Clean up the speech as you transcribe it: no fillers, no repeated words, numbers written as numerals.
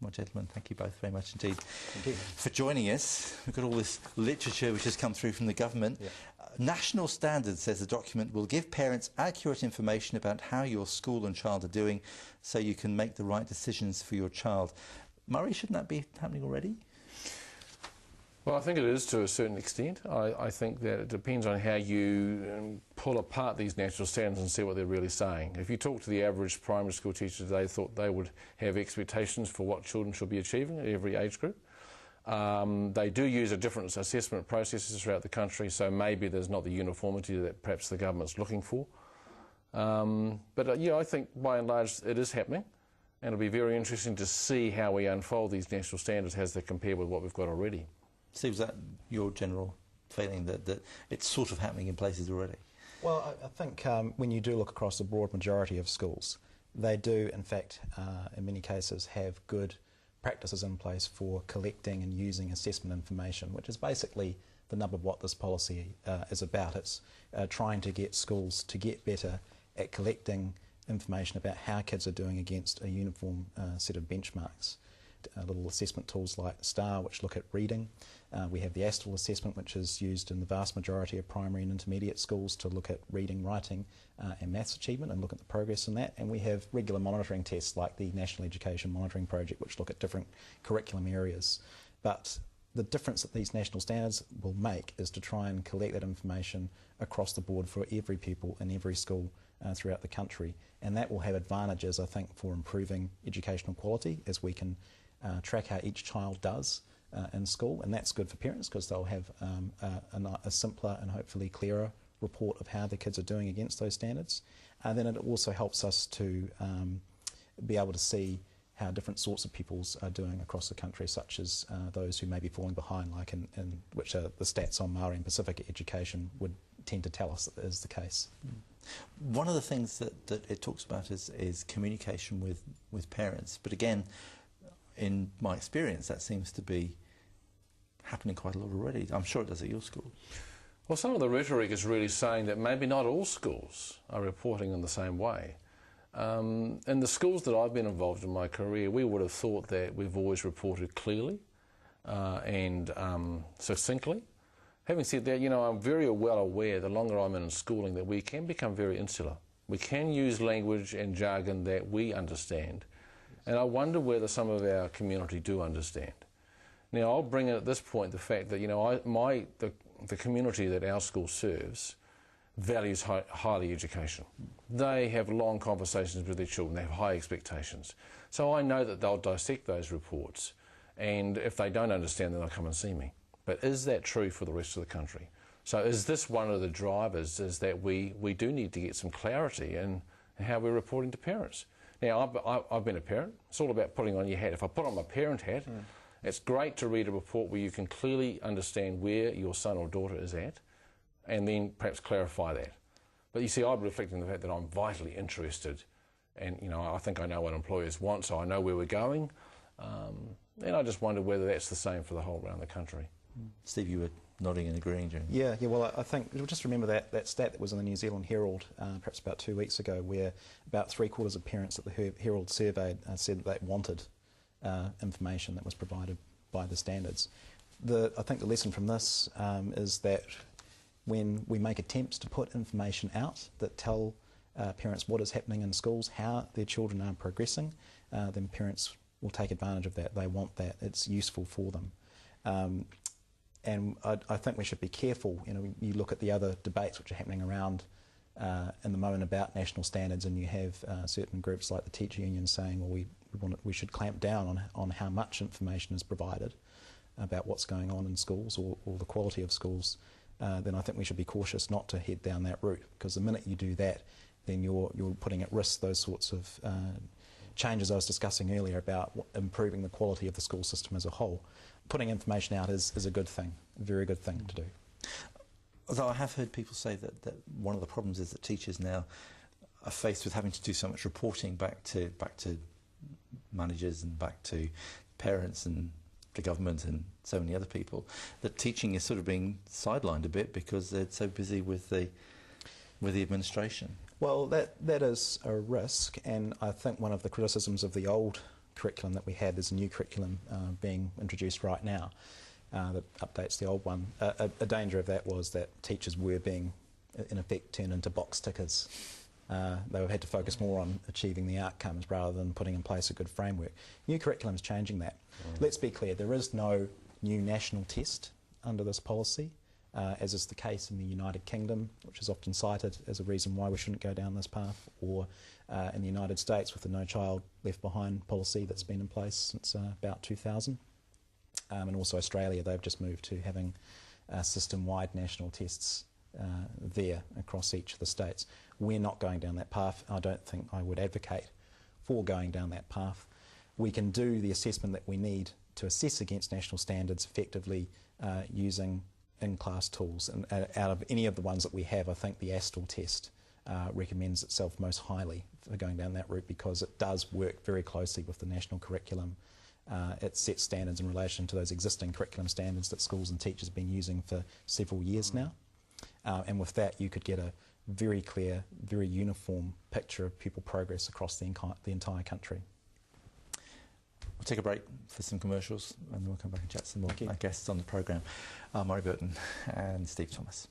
Well, gentlemen, thank you both very much indeed Thank you. for joining us. We've got all this literature which has come through from the government. Yeah. National Standards, says the document, will give parents accurate information about how your school and child are doing so you can make the right decisions for your child. Murray, shouldn't that be happening already? Well, I think it is to a certain extent. I think that it depends on how you pull apart these national standards and see what they're really saying. If you talk to the average primary school teacher today, thought they would have expectations for what children should be achieving at every age group. They do use a different assessment processes throughout the country, so maybe there's not the uniformity that perhaps the government's looking for. Yeah, I think by and large it is happening, and it'll be very interesting to see how we unfold these national standards as they compare with what we've got already. Steve, is that your general feeling that it's sort of happening in places already? Well, I think when you do look across the broad majority of schools, they do, in fact, in many cases, have good practices in place for collecting and using assessment information, which is basically the nub of what this policy is about. It's trying to get schools to get better at collecting information about how kids are doing against a uniform set of benchmarks. Little assessment tools like STAR, which look at reading. We have the ASTEL assessment, which is used in the vast majority of primary and intermediate schools to look at reading, writing and maths achievement and look at the progress in that. And we have regular monitoring tests like the National Education Monitoring Project, which look at different curriculum areas. But the difference that these national standards will make is to try and collect that information across the board for every pupil in every school throughout the country. And that will have advantages, I think, for improving educational quality, as we can track how each child does in school, and that's good for parents because they'll have a simpler and hopefully clearer report of how the kids are doing against those standards. And then it also helps us to be able to see how different sorts of pupils are doing across the country, such as those who may be falling behind, like in which the stats on Māori and Pacific education would tend to tell us is the case. One of the things that it talks about is communication with parents, but again, in my experience, that seems to be happening quite a lot already. I'm sure it does at your school. Well, some of the rhetoric is really saying that maybe not all schools are reporting in the same way. In the schools that I've been involved in my career, we would have thought that we've always reported clearly and succinctly. Having said that, you know, I'm very well aware, the longer I'm in schooling, that we can become very insular. We can use language and jargon that we understand. And I wonder whether some of our community do understand. Now, I'll bring in at this point the fact that, you know, the community that our school serves values highly education. They have long conversations with their children, they have high expectations. So I know that they'll dissect those reports, and if they don't understand, then they'll come and see me. But is that true for the rest of the country? So is this one of the drivers, is that we do need to get some clarity in how we're reporting to parents? Now, I've been a parent. It's all about putting on your hat. If I put on my parent hat, it's great to read a report where you can clearly understand where your son or daughter is at and then perhaps clarify that. But you see, I'm reflecting the fact that I'm vitally interested, and, you know, I think I know what employers want, so I know where we're going. And I just wonder whether that's the same for the whole around the country. Steve, you were nodding and agreeing during. Yeah, well, I think, just remember that stat that was in the New Zealand Herald perhaps about 2 weeks ago, where about 3/4 of parents that the Herald surveyed said that they wanted information that was provided by the standards. I think the lesson from this is that when we make attempts to put information out that tell parents what is happening in schools, how their children are progressing, then parents will take advantage of that. They want that. It's useful for them. And I think we should be careful. You know, you look at the other debates which are happening around in the moment about national standards, and you have certain groups like the teacher union saying, well, we should clamp down on how much information is provided about what's going on in schools or the quality of schools. Then I think we should be cautious not to head down that route, because the minute you do that, then you're putting at risk those sorts of changes I was discussing earlier about improving the quality of the school system as a whole. Putting information out is a good thing, a very good thing to do. Although I have heard people say that one of the problems is that teachers now are faced with having to do so much reporting back to managers and back to parents and the government and so many other people, that teaching is sort of being sidelined a bit because they're so busy with the administration. Well, that is a risk, and I think one of the criticisms of the old curriculum that we had. There's a new curriculum being introduced right now that updates the old one. A danger of that was that teachers were being, in effect, turned into box tickers. They had to focus more on achieving the outcomes rather than putting in place a good framework. New curriculum is changing that. Let's be clear, there is no new national test under this policy, as is the case in the United Kingdom, which is often cited as a reason why we shouldn't go down this path, or in the United States with the No Child Left Behind policy that's been in place since about 2000. And also Australia, they've just moved to having system-wide national tests there across each of the states. We're not going down that path. I don't think I would advocate for going down that path. We can do the assessment that we need to assess against national standards effectively using in-class tools. And out of any of the ones that we have, I think the ASTEL test recommends itself most highly for going down that route, because it does work very closely with the national curriculum. It sets standards in relation to those existing curriculum standards that schools and teachers have been using for several years now. And with that, you could get a very clear, very uniform picture of pupil progress across the entire country. We'll take a break for some commercials and then we'll come back and chat some more with my guests on the programme, Murray Burton and Steve Thomas.